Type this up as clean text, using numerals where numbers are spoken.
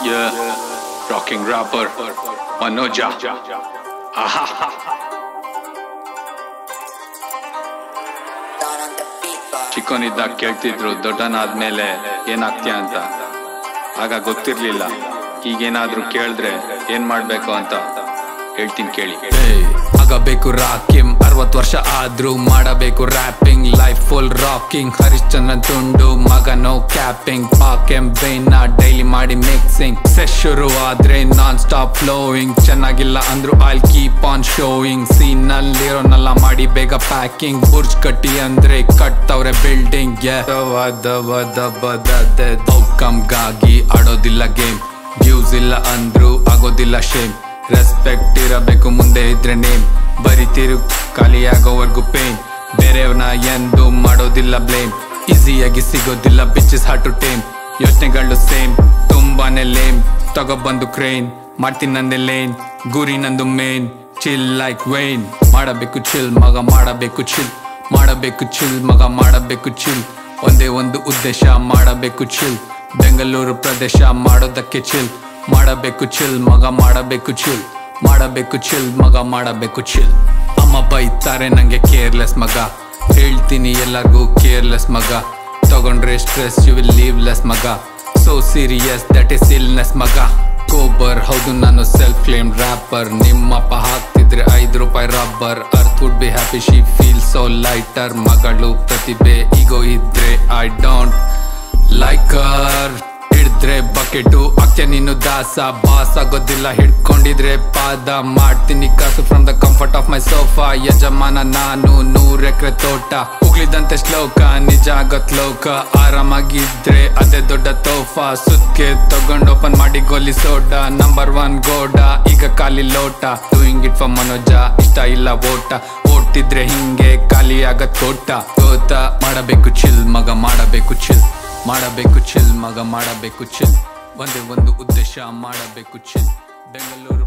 Rocking rapper Manoja. ಚಿಕ್ಕವನಿದ್ದಾಗ ಕೇಳ್ತಿದ್ರು ದೊಡ್ಡನಾದ್ಮೇಲೆ ಏನಾಗ್ತೀಯ ಅಂತ. ಆಗ ಗೊತ್ತಿರ್ಲಿಲ್ಲ, ಈಗೇನಾದ್ರೂ ಕೇಳಿದ್ರೆ ಏನ್ ಮಾಡ್ಬೇಕು ಅಂತ ಹೇಳ್ತೀನಿ ಕೇಳಿ. ಆಗಬೇಕು ರಾಕಿಮ್ 60 ವರ್ಷ ಆದ್ರೂ ಮಾಡಬೇಕು wrapping, life full rocking. Harishchandran ತುಂಡು ಮಗನೋ ಕ್ಯಾಪಿಂಗ್, ಪಾಕೆಂ ಬೈನ ಡೈಲಿ ಮಾಡಿ ಮಿಕ್ಸಿಂಗ್. ಸೆಶ್ ಶುರು ಆದ್ರೆ ನಾನ್ ಸ್ಟಾಪ್ ಫ್ಲೋಯಿಂಗ್, ಚೆನ್ನಾಗಿಲ್ಲ ಅಂದ್ರು ಐಲ್ ಕೀಪ್ ಆನ್ ಶೋಯಿಂಗ್. ಸೀನಲ್ಲಿರೋನೆಲ್ಲ ಮಾಡಿ ಬೇಗ ಪ್ಯಾಕಿಂಗ್, ಬುರ್ಜ್ ಕಟ್ಟಿ ಅಂದ್ರೆ ಕಟ್ತವ್ರೆ ಬಿಲ್ಡಿಂಗ್. ಔಟ್ಕಮ್ಗಾಗಿ ಆಡೋದಿಲ್ಲ ಗೇಮ್, ವ್ಯೂಸ್ ಇಲ್ಲ ಅಂದ್ರು ಆಗೋದಿಲ್ಲ ಶೇಮ್. ರೆಸ್ಪೆಕ್ಟ್ ಇರಬೇಕು ಮುಂದೆ ಇದ್ರೆ ನೇಮ್, ಬರಿತಿರು ಖಾಲಿಯಾಗೋವರ್ಗು ಪೇನ್. ಬೇರೆಯವ್ರನ್ನ ಎಂದು ಮಾಡೋದಿಲ್ಲ ಬ್ಲೇಮ್, ಈಸಿಯಾಗಿ ಸಿಗೋದಿಲ್ಲ ಬಿಚಸ್ ಹಾರ್ಟ್ ಟು ಟೇಮ್. ಯೋಚನೆಗಳು ಸೇಮ್ ತುಂಬಾನೇ ಲೇಮ್, ತಗೊಬಂದು ಕ್ರೇನ್ ಮಾಡ್ತೀನಿ ನಂದೆ ಲೇನ್. ಗುರಿ ನಂದು ಮೇನ್, ಚಿಲ್ ಲೈಕ್ ವೈನ್. ಮಾಡಬೇಕು ಚಿಲ್ ಮಗ, ಮಾಡಬೇಕು ಚಿಲ್, ಮಾಡಬೇಕು ಚಿಲ್ ಮಗ, ಮಾಡಬೇಕು ಚಿಲ್. ಒಂದೇ ಒಂದು ಉದ್ದೇಶ, ಮಾಡಬೇಕು ಚಿಲ್. ಬೆಂಗಳೂರು ಪ್ರದೇಶ ಮಾಡೋದಕ್ಕೆ ಚಿಲ್, ಮಾಡಬೇಕು ಚಿಲ್ ಮಗ, ಮಾಡಬೇಕು ಚಿಲ್, ಮಾಡಬೇಕು ಚಿಲ್ ಮಗ, ಮಾಡಬೇಕು ಚಿಲ್. ಅಮ್ಮ ಬೈತಾರೆ ನಂಗೆ ಕೇರ್ಲೆಸ್ ಮಗ, ಹೇಳ್ತೀನಿ ಎಲ್ಲರಿಗೂ ಕೇರ್ಲೆಸ್ ಮಗ. ತಗೊಂಡ್ರೆ ಸ್ಟ್ರೆಸ್ ಯು ವಿಲ್ ಲೀವ್ಲೆಸ್ ಮಗ, so serious that is illness ಮಗ. ಕೋಬರ್ ಹೌದು ನಾನು ಸೆಲ್ಫ್ ಕ್ಲೇಮ್ ರ್ಯಾಪರ್, ನಿಮ್ಮಪ್ಪ ಹಾಕ್ತಿದ್ರೆ 5 ರೂಪಾಯಿ rubber. Earth would be happy, she feel so lighter. ಮಗಳು ಪ್ರತಿಭೆ ಈಗೋ ಇದ್ರೆ ಐ ಡೋಂಟ್ ಲೈಕ್ ಹರ್. ಹಿಡಿದ್ರೆ ಬಕೆಟು ಆಗ್ತೇ ನೀನು ದಾಸ, ಬಾಸ್ ಆಗೋದಿಲ್ಲ ಹಿಡ್ಕೊಂಡಿದ್ರೆ ಪಾದ. ಮಾಡ್ತೀನಿ ಕಾಸು from the comfort of my sofa, ಯಜಮಾನ ನಾನು 100 ಎಕರೆ ತೋಟ. ಹೋಗ್ಲಿದಂತೆ ಶ್ಲೋಕ ನಿಜ ಆಗತ್ ಲೋಕ, ಆರಾಮಾಗಿದ್ರೆ ಅದೇ ದೊಡ್ಡ ತೋಫಾ. ಸುತ್ಕೆ ತಗೊಂಡು ಓಪನ್ ಮಾಡಿ ಗೋಲಿ ಸೋಟ, ನಂಬರ್ 1 ಗೋಡ ಈಗ ಖಾಲಿ ಲೋಟ. ಡೂಯಿಂಗ್ ಇಟ್ ಫಾರ್ ಮನೋಜ, ಇಷ್ಟ ಇಲ್ಲ ಓಟ. ಓಡ್ತಿದ್ರೆ ಹಿಂಗೆ ಖಾಲಿ ಆಗತ್ ಕೋಟ. ಗೋತ ಮಾಡಬೇಕು ಚಿಲ್ ಮಗ, ಮಾಡಬೇಕು ಚಿಲ್, ಮಾಡಬೇಕು ಚಿಲ್ ಮಗ, ಮಾಡಬೇಕು ಚಿಲ್. ಒಂದೇ ಒಂದು ಉದ್ದೇಶ, ಮಾಡಬೇಕು ಚಿಲ್. ಬೆಂಗಳೂರು